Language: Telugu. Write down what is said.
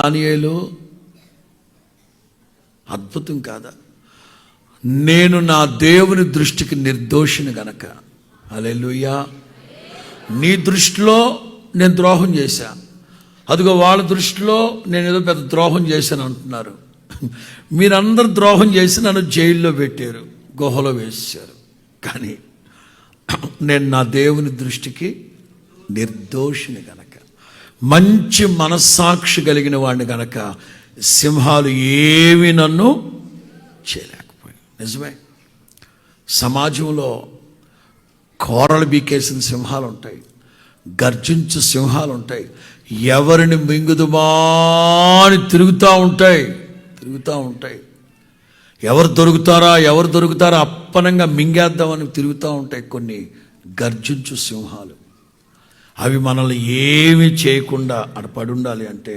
దానియేలు అద్భుతం కాదా? నేను నా దేవుని దృష్టికి నిర్దోషిని గనక, హల్లెలూయా, నీ దృష్టిలో నేను ద్రోహం చేశా, అదిగో వాళ్ళ దృష్టిలో నేను ఏదో పెద్ద ద్రోహం చేశాను అంటున్నారు. మీరందరూ ద్రోహం చేసి నన్ను జైల్లో పెట్టారు, గుహలో వేసారు. కానీ నేను నా దేవుని దృష్టికి నిర్దోషిని గనక, మంచి మనస్సాక్షి కలిగిన వాడిని గనక సింహాలు ఏమి నన్ను చేయలేకపోయాయి. నిజమే, సమాజంలో కోరలు బీకేసిన సింహాలు ఉంటాయి, గర్జించు సింహాలు ఉంటాయి, ఎవరిని మింగుదుమా అని తిరుగుతూ ఉంటాయి. ఎవరు దొరుకుతారా అప్పనంగా మింగేద్దామని తిరుగుతూ ఉంటాయి కొన్ని గర్జించు సింహాలు. అవి మనల్ని ఏమీ చేయకుండా అక్కడ పడి ఉండాలి అంటే